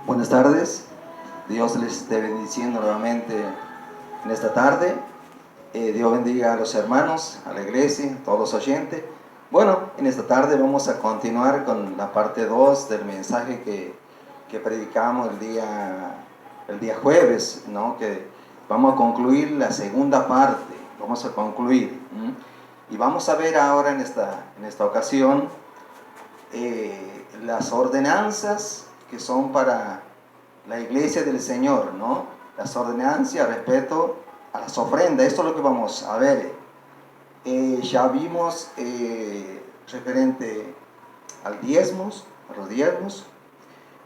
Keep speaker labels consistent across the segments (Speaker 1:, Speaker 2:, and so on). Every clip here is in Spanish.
Speaker 1: Buenas tardes, Dios les esté bendiciendo nuevamente en esta tarde. Dios bendiga a los hermanos, a la iglesia, a todos los oyentes. Bueno, en esta tarde vamos a continuar con la parte 2 del mensaje que predicamos el día jueves, ¿no? Que vamos a concluir la segunda parte, vamos a concluir. Y vamos a ver ahora en esta ocasión las ordenanzas que son para la iglesia del Señor, ¿no? Las ordenanzas respecto a las ofrendas. Esto es lo que vamos a ver. Ya vimos referente a los diezmos,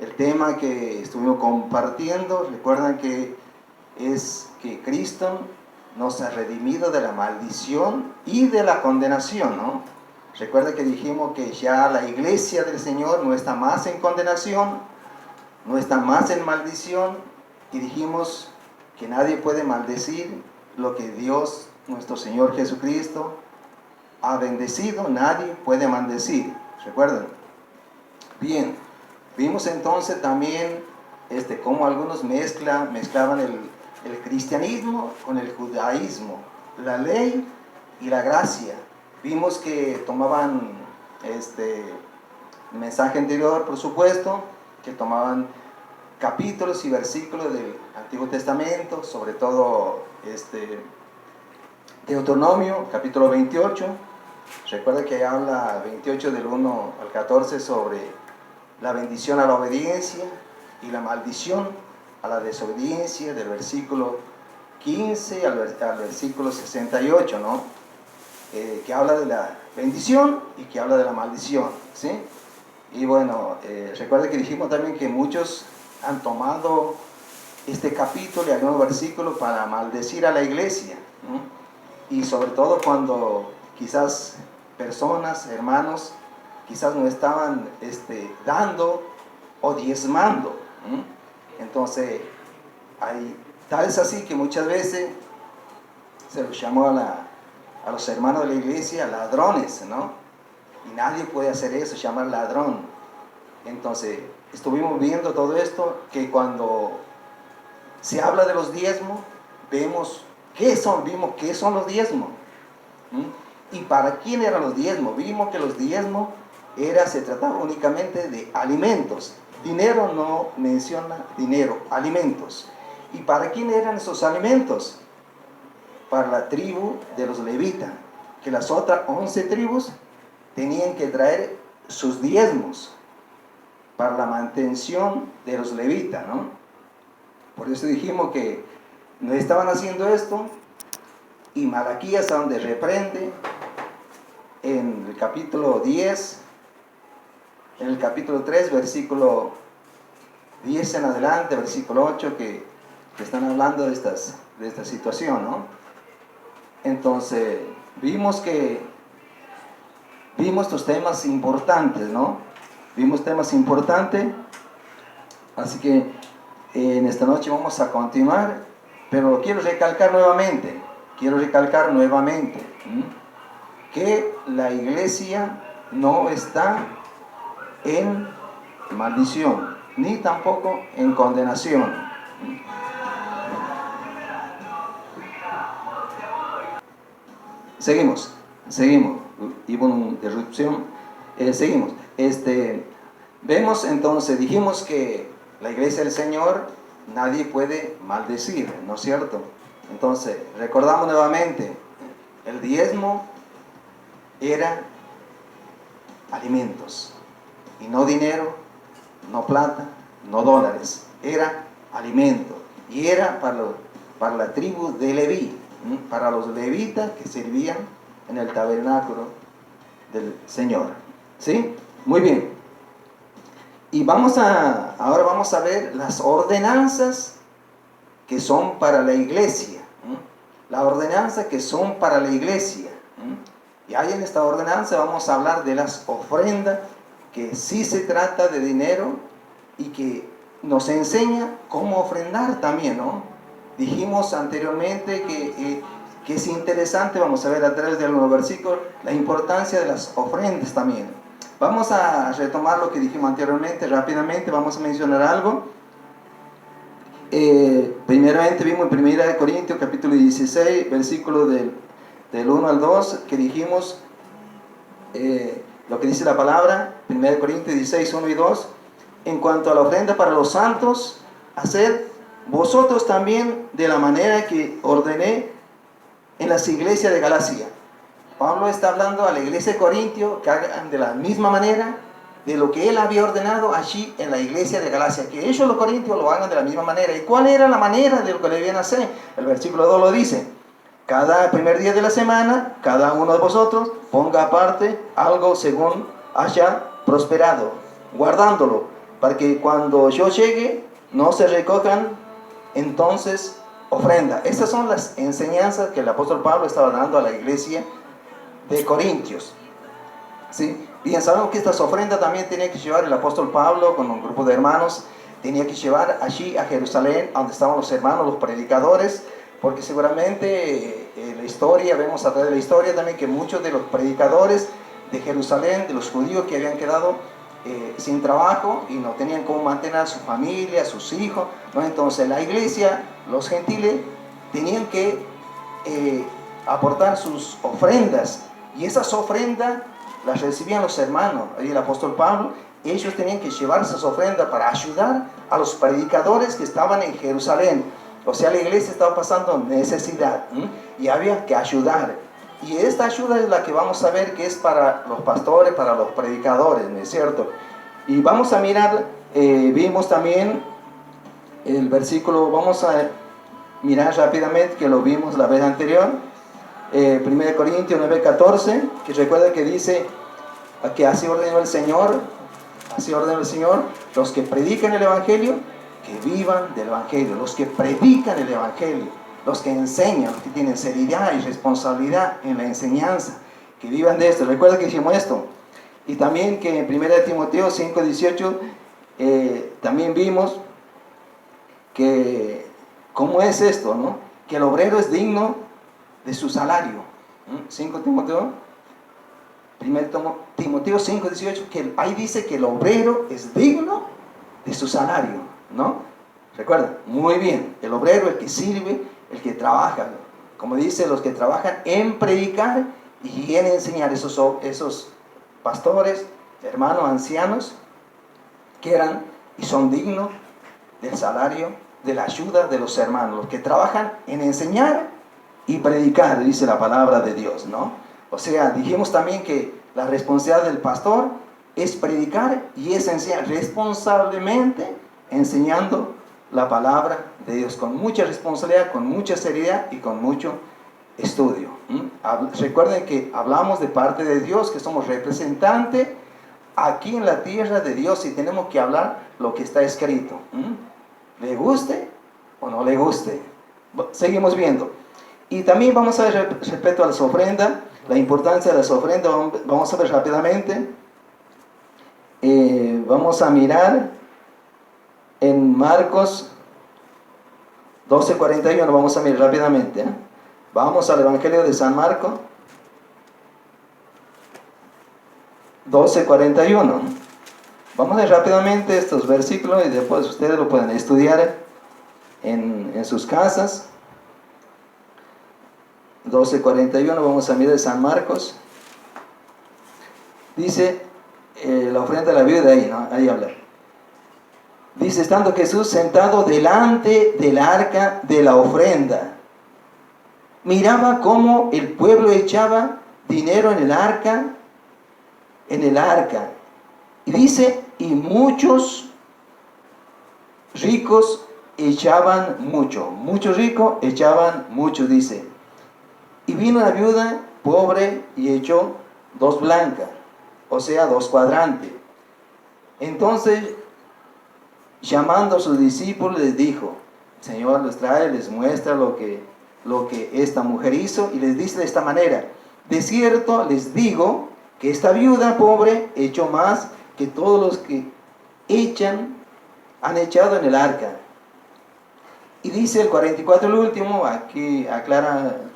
Speaker 1: el tema que estuvimos compartiendo. Recuerdan que es que Cristo nos ha redimido de la maldición y de la condenación, ¿no? Recuerda que dijimos que ya la iglesia del Señor no está más en condenación, no está más en maldición, y dijimos que nadie puede maldecir lo que Dios, nuestro Señor Jesucristo, ha bendecido. Nadie puede maldecir. ¿Recuerdan? Bien, vimos entonces también cómo algunos mezclaban el cristianismo con el judaísmo, la ley y la gracia. Vimos que tomaban el mensaje anterior, por supuesto, que tomaban capítulos y versículos del Antiguo Testamento, sobre todo Deuteronomio, capítulo 28. Recuerda que habla 28 del 1 al 14 sobre la bendición a la obediencia y la maldición a la desobediencia, del versículo 15 al versículo 68, ¿no? Que habla de la bendición y que habla de la maldición, ¿sí? Y bueno, recuerda que dijimos también que muchos han tomado este capítulo y algunos versículos para maldecir a la iglesia, ¿no? Y sobre todo cuando quizás personas, hermanos, quizás no estaban dando o diezmando, ¿no? Entonces, tal es así que muchas veces se los llamó a los hermanos de la iglesia ladrones, ¿no? Y nadie puede hacer eso, llamar ladrón. Entonces, estuvimos viendo todo esto, que cuando se habla de los diezmos, vimos qué son los diezmos. ¿Y para quién eran los diezmos? Vimos que los diezmos se trataba únicamente de alimentos. Dinero no menciona dinero, alimentos. ¿Y para quién eran esos alimentos? Para la tribu de los levitas, que las otras 11 tribus tenían que traer sus diezmos para la mantención de los levitas, ¿no? Por eso dijimos que no estaban haciendo esto, y Malaquías, a donde reprende en el capítulo 10, en el capítulo 3, versículo 10 en adelante, versículo 8, que están hablando de esta situación, ¿no? Entonces, vimos estos temas importantes, ¿no? Vimos temas importantes, así que en esta noche vamos a continuar, pero quiero recalcar nuevamente, que la iglesia no está en maldición, ni tampoco en condenación. Seguimos, hubo una interrupción, seguimos. Vemos entonces, dijimos que la iglesia del Señor nadie puede maldecir, ¿no es cierto? Entonces, recordamos nuevamente, el diezmo era alimentos, y no dinero, no plata, no dólares, era alimento, y era para la tribu de Leví, para los levitas que servían en el tabernáculo del Señor, ¿sí? Muy bien. Y ahora vamos a ver las ordenanzas que son para la iglesia, las ordenanzas que son para la iglesia. Y ahí en esta ordenanza vamos a hablar de las ofrendas, que sí se trata de dinero y que nos enseña cómo ofrendar también, ¿no? Dijimos anteriormente que es interesante, vamos a ver a través de algunos versículos, la importancia de las ofrendas también. Vamos a retomar lo que dijimos anteriormente, rápidamente vamos a mencionar algo. Primeramente vimos en 1 Corintios capítulo 16, versículo del 1 al 2, que dijimos lo que dice la palabra, 1 Corintios 16, 1 y 2, en cuanto a la ofrenda para los santos, haced vosotros también de la manera que ordené en las iglesias de Galacia. Pablo está hablando a la iglesia de Corintio que hagan de la misma manera de lo que él había ordenado allí en la iglesia de Galacia, que ellos los corintios lo hagan de la misma manera. ¿Y cuál era la manera de lo que debían hacer? El versículo 2 lo dice: cada primer día de la semana, cada uno de vosotros ponga aparte algo según haya prosperado, guardándolo, para que cuando yo llegue no se recojan entonces ofrenda. Estas son las enseñanzas que el apóstol Pablo estaba dando a la iglesia de Corintios. ¿Sí? Bien, sabemos que estas ofrendas también tenía que llevar el apóstol Pablo con un grupo de hermanos, tenía que llevar allí a Jerusalén, donde estaban los hermanos, los predicadores, porque seguramente la historia, vemos a través de la historia también que muchos de los predicadores de Jerusalén, de los judíos que habían quedado sin trabajo y no tenían cómo mantener a su familia, a sus hijos, ¿no? Entonces la iglesia, los gentiles, tenían que aportar sus ofrendas, y esas ofrendas las recibían los hermanos. Ahí el apóstol Pablo, ellos tenían que llevar esas ofrendas para ayudar a los predicadores que estaban en Jerusalén. O sea, la iglesia estaba pasando necesidad, y había que ayudar. Y esta ayuda es la que vamos a ver que es para los pastores, para los predicadores, ¿no es cierto? Y vamos a mirar, vimos también el versículo, vamos a mirar rápidamente, que lo vimos la vez anterior, 1 Corintios 9:14, que recuerda que dice que así ordenó el Señor, los que predican el Evangelio, que vivan del Evangelio, los que predican el Evangelio, los que enseñan, los que tienen seriedad y responsabilidad en la enseñanza, que vivan de esto. Recuerda que dijimos esto. Y también que en 1 Timoteo 5:18 también vimos que cómo es esto, ¿no? Que el obrero es digno de su salario. 1 Timoteo 5:18, que ahí dice que el obrero es digno de su salario, ¿no? Recuerda, muy bien, el obrero, el que sirve, el que trabaja, como dice, los que trabajan en predicar y en enseñar, esos pastores, hermanos, ancianos, que eran y son dignos del salario, de la ayuda de los hermanos, los que trabajan en enseñar y predicar, dice la palabra de Dios, ¿no? O sea, dijimos también que la responsabilidad del pastor es predicar y es enseñar responsablemente, enseñando la palabra de Dios con mucha responsabilidad, con mucha seriedad y con mucho estudio. Recuerden que hablamos de parte de Dios, que somos representantes aquí en la tierra de Dios y tenemos que hablar lo que está escrito. ¿Le guste o no le guste? Seguimos viendo. Y también vamos a ver respecto a las ofrendas, la importancia de las ofrendas, vamos a ver rápidamente. Vamos a mirar en Marcos 12:41, vamos a mirar rápidamente. Vamos al Evangelio de San Marcos 12:41. Vamos a ver rápidamente estos versículos y después ustedes lo pueden estudiar en sus casas. 12:41, vamos a mirar de San Marcos. Dice la ofrenda de la viuda ahí, ¿no? Ahí habla. Dice, estando Jesús sentado delante del arca de la ofrenda, miraba cómo el pueblo echaba dinero en el arca. Y dice, y muchos ricos echaban mucho. Muchos ricos echaban mucho, dice. Y vino una viuda pobre y echó 2 blancas, o sea, 2 cuadrantes. Entonces, llamando a sus discípulos, les dijo, el Señor les trae, les muestra lo que esta mujer hizo, y les dice de esta manera: de cierto les digo que esta viuda pobre echó más que todos los que han echado en el arca. Y dice el 44, el último, aquí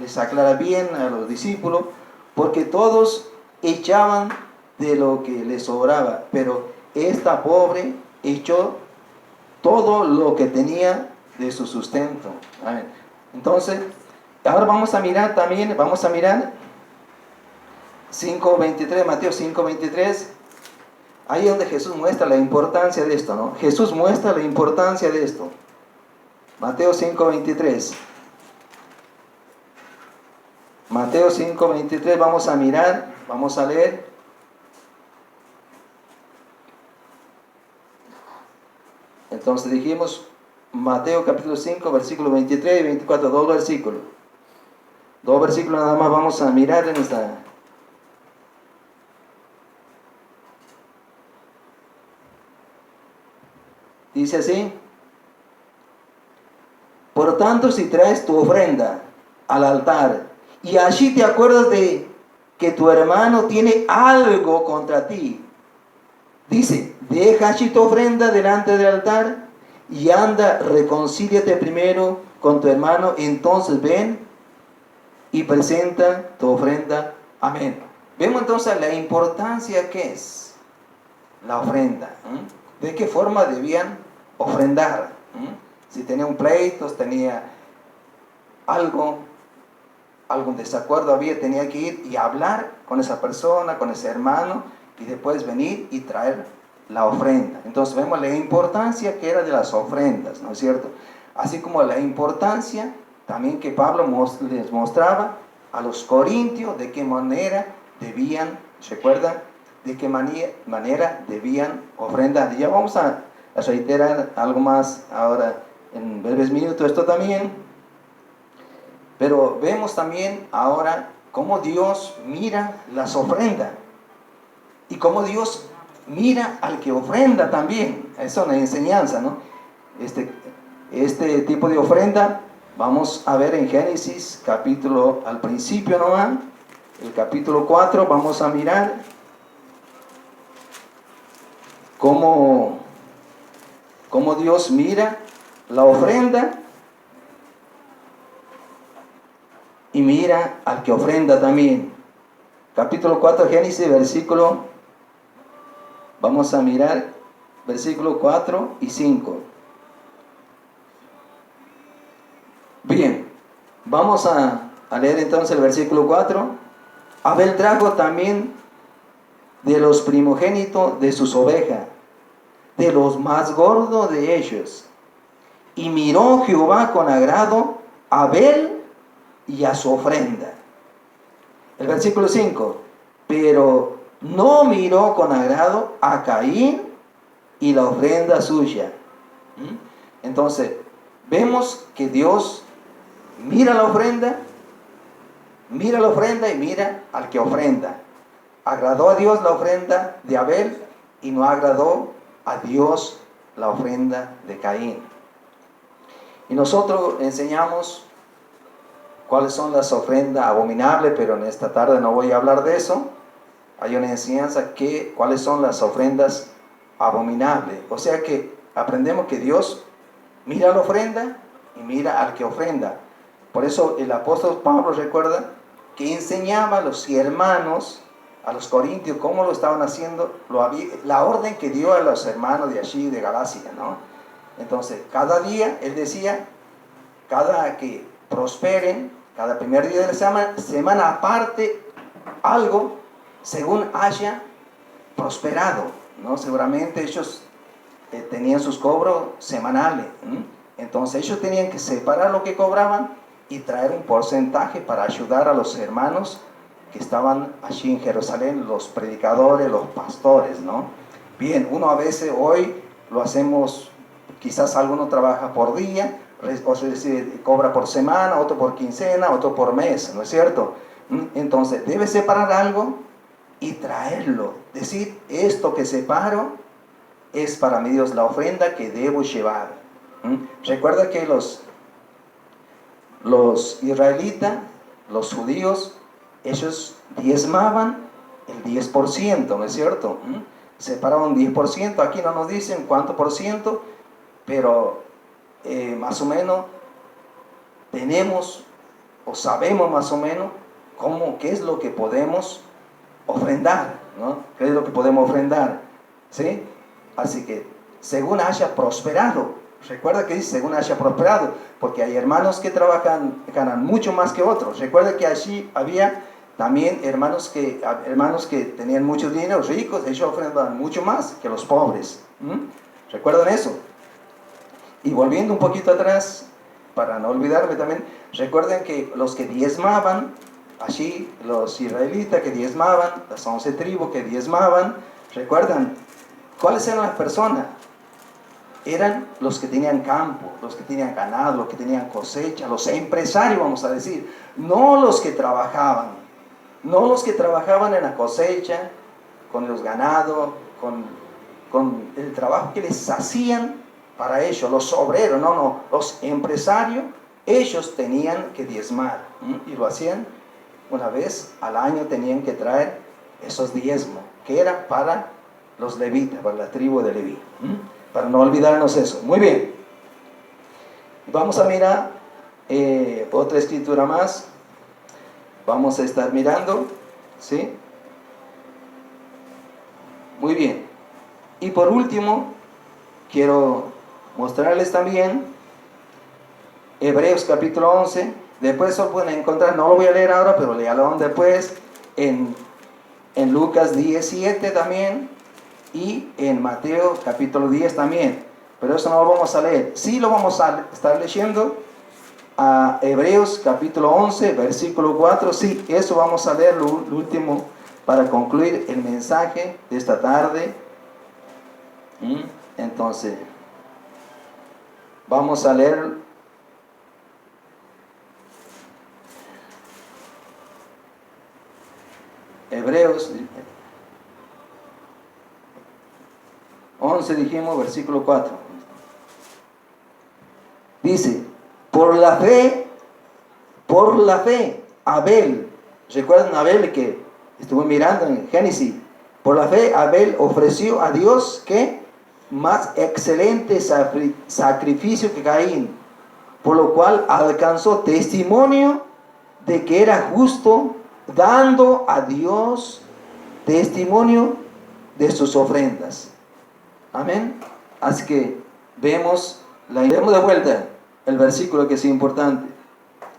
Speaker 1: les aclara bien a los discípulos, porque todos echaban de lo que les sobraba, pero esta pobre echó todo lo que tenía de su sustento. Amén. Entonces, ahora vamos a mirar 5:23, Mateo 5:23, ahí donde Jesús muestra la importancia de esto, ¿no? Jesús muestra la importancia de esto. Mateo 5:23. Mateo 5:23, vamos a mirar, vamos a leer. Entonces dijimos, Mateo capítulo 5, versículo 23 y 24, dos versículos. Dos versículos nada más vamos a mirar en esta. Dice así: por tanto, si traes tu ofrenda al altar y allí te acuerdas de que tu hermano tiene algo contra ti, dice, deja allí tu ofrenda delante del altar y anda, reconcíliate primero con tu hermano, entonces ven y presenta tu ofrenda. Amén. Vemos entonces la importancia que es la ofrenda. ¿De qué forma debían ofrendar? Si tenía un pleito, tenía algún desacuerdo tenía que ir y hablar con esa persona, con ese hermano, y después venir y traer la ofrenda. Entonces vemos la importancia que era de las ofrendas, ¿no es cierto? Así como la importancia también que Pablo les mostraba a los corintios de qué manera debían, ¿se acuerdan? De qué manera debían ofrendar. Y ya vamos a reiterar algo más ahora en breves minutos esto también. Pero vemos también ahora cómo Dios mira las ofrendas y cómo Dios mira al que ofrenda también. Esa es una enseñanza, ¿no? Este tipo de ofrenda vamos a ver en Génesis capítulo, al principio nomás, el capítulo 4, vamos a mirar cómo Dios mira la ofrenda y mira al que ofrenda también. Capítulo 4, Génesis, vamos a mirar versículo 4 y 5. Bien, vamos a leer entonces el versículo 4. Abel trajo también de los primogénitos de sus ovejas, de los más gordos de ellos. Y miró Jehová con agrado a Abel y a su ofrenda. El versículo 5. Pero no miró con agrado a Caín y la ofrenda suya. Entonces, vemos que Dios mira la ofrenda y mira al que ofrenda. Agradó a Dios la ofrenda de Abel y no agradó a Dios la ofrenda de Caín. Y nosotros enseñamos cuáles son las ofrendas abominables, pero en esta tarde no voy a hablar de eso. Hay una enseñanza que cuáles son las ofrendas abominables. O sea que aprendemos que Dios mira la ofrenda y mira al que ofrenda. Por eso el apóstol Pablo recuerda que enseñaba a los hermanos, a los corintios, cómo lo estaban haciendo, la orden que dio a los hermanos de allí, de Galacia, ¿no? Entonces, cada día, él decía, cada que prosperen, cada primer día de la semana aparte algo según haya prosperado, ¿no? Seguramente ellos tenían sus cobros semanales, entonces ellos tenían que separar lo que cobraban y traer un porcentaje para ayudar a los hermanos que estaban allí en Jerusalén, los predicadores, los pastores, ¿no? Bien, uno a veces hoy lo hacemos, quizás alguno trabaja por día, o sea, cobra por semana, otro por quincena, otro por mes, ¿no es cierto? Entonces, debe separar algo y traerlo. Decir, esto que separo es para mi Dios, la ofrenda que debo llevar. Recuerda que los israelitas, los judíos, ellos diezmaban el 10%, ¿no es cierto? Separaban 10%, aquí no nos dicen cuánto por ciento, pero más o menos tenemos o sabemos más o menos qué es lo que podemos ofrendar, ¿no? ¿Qué es lo que podemos ofrendar? ¿Sí? Así que según haya prosperado, Recuerda que dice, según haya prosperado, porque hay hermanos que trabajan, ganan mucho más que otros. Recuerda que allí había también hermanos que tenían mucho dinero, ricos, ellos ofrendaban mucho más que los pobres. ¿Recuerdan eso? Y volviendo un poquito atrás, para no olvidarme también, recuerden que los que diezmaban, allí los israelitas que diezmaban, las 11 tribus que diezmaban, ¿recuerdan cuáles eran las personas? Eran los que tenían campo, los que tenían ganado, los que tenían cosecha, los empresarios, vamos a decir, no los que trabajaban, no los que trabajaban en la cosecha, con los ganados, con el trabajo que les hacían para ellos, los obreros, no, los empresarios, ellos tenían que diezmar, y lo hacían una vez al año, tenían que traer esos diezmos, que era para los levitas, para la tribu de Leví, para no olvidarnos eso. Muy bien, vamos a mirar otra escritura más, vamos a estar mirando, ¿sí? Muy bien, y por último, quiero mostrarles también Hebreos capítulo 11, después lo pueden encontrar, no lo voy a leer ahora, pero léalo después, en Lucas 17 también, y en Mateo capítulo 10 también, pero eso no lo vamos a leer. Sí lo vamos a estar leyendo a Hebreos capítulo 11, versículo 4, sí, eso vamos a leer, lo último, para concluir el mensaje de esta tarde. Entonces, vamos a leer Hebreos 11, dijimos, versículo 4. Dice, por la fe, Abel, ¿recuerdan a Abel que estuve mirando en Génesis? Por la fe, Abel ofreció a Dios, ¿qué? Más excelente sacrificio que Caín, por lo cual alcanzó testimonio de que era justo, dando a Dios testimonio de sus ofrendas. Amén. Así que leemos de vuelta el versículo que es importante.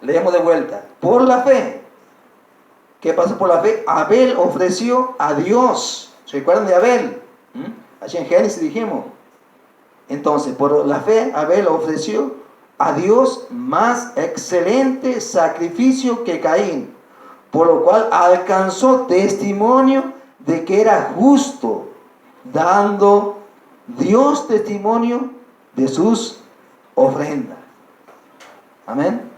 Speaker 1: Leemos de vuelta. Por la fe. ¿Qué pasó por la fe? Abel ofreció a Dios. ¿Se recuerdan de Abel? Allí en Génesis dijimos. Entonces, por la fe, Abel ofreció a Dios más excelente sacrificio que Caín, por lo cual alcanzó testimonio de que era justo, dando Dios testimonio de sus ofrendas. Amén.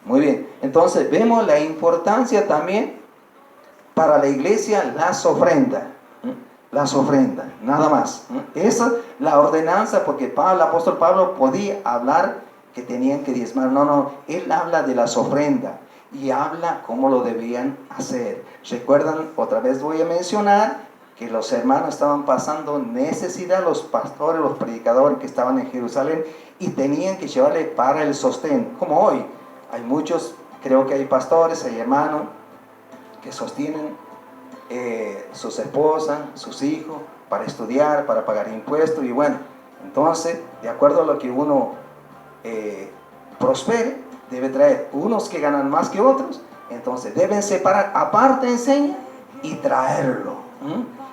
Speaker 1: Muy bien. Entonces, vemos la importancia también para la iglesia las ofrendas. Las ofrendas, nada más. Esa es la ordenanza, porque el apóstol Pablo podía hablar que tenían que diezmar. No, él habla de las ofrendas y habla cómo lo debían hacer. Recuerdan, otra vez voy a mencionar que los hermanos estaban pasando necesidad, los pastores, los predicadores que estaban en Jerusalén, y tenían que llevarle para el sostén. Como hoy, hay muchos, creo que hay pastores, hay hermanos que sostienen sus esposas, sus hijos, para estudiar, para pagar impuestos, y bueno, entonces, de acuerdo a lo que uno prospere, debe traer unos que ganan más que otros, entonces deben separar, aparte enseña, y traerlo,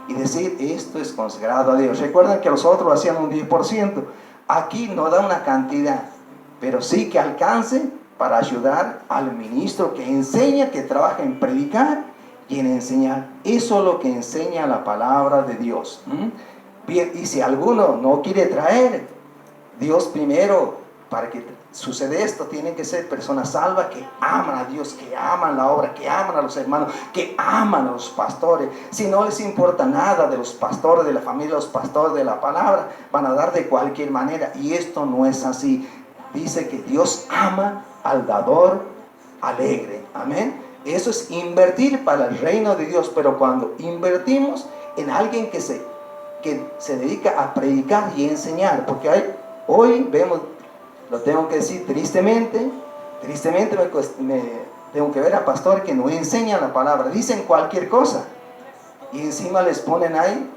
Speaker 1: y decir, esto es consagrado a Dios. Recuerden que los otros hacían un 10%, aquí no da una cantidad, pero sí que alcance para ayudar al ministro que enseña, que trabaja en predicar y en enseñar. Eso es lo que enseña la palabra de Dios. Bien, y si alguno no quiere traer, Dios primero, para que suceda esto, tienen que ser personas salvas que aman a Dios, que aman la obra, que aman a los hermanos, que aman a los pastores. Si no les importa nada de los pastores, de la familia, los pastores de la palabra, van a dar de cualquier manera, y esto no es así. Dice que Dios ama al dador alegre. Amén. Eso es invertir para el reino de Dios. Pero cuando invertimos en alguien que se dedica a predicar y enseñar, porque hoy vemos, lo tengo que decir tristemente me tengo que ver a pastores que no enseñan la palabra, dicen cualquier cosa y encima les ponen ahí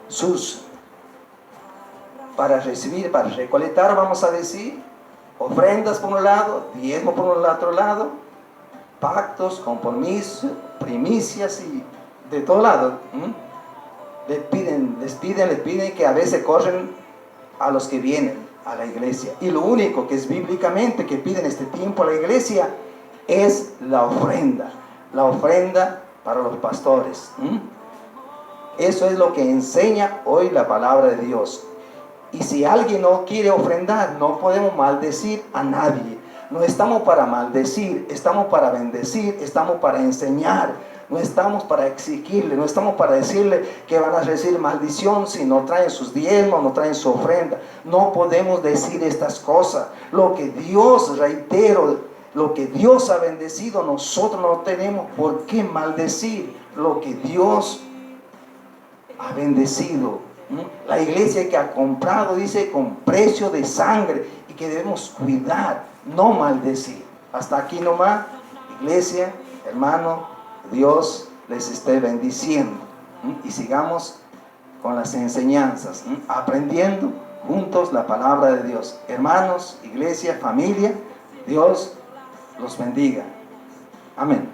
Speaker 1: sus para recibir, para recolectar, vamos a decir, ofrendas por un lado, diezmo por un otro lado, pactos, compromisos, primicias y de todo lado. Les piden que a veces corren a los que vienen a la iglesia. Y lo único que es bíblicamente que piden este tiempo a la iglesia es la ofrenda para los pastores. Eso es lo que enseña hoy la palabra de Dios. Y si alguien no quiere ofrendar, no podemos maldecir a nadie. No estamos para maldecir, estamos para bendecir, estamos para enseñar. No estamos para exigirle, no estamos para decirle que van a recibir maldición si no traen sus diezmos, no traen su ofrenda. No podemos decir estas cosas. Lo que Dios, reitero, lo que Dios ha bendecido, nosotros no tenemos por qué maldecir lo que Dios ha bendecido. La iglesia que ha comprado, dice, con precio de sangre, y que debemos cuidar, no maldecir. Hasta aquí nomás, iglesia, hermano, Dios les esté bendiciendo. Y sigamos con las enseñanzas, aprendiendo juntos la palabra de Dios. Hermanos, iglesia, familia, Dios los bendiga. Amén.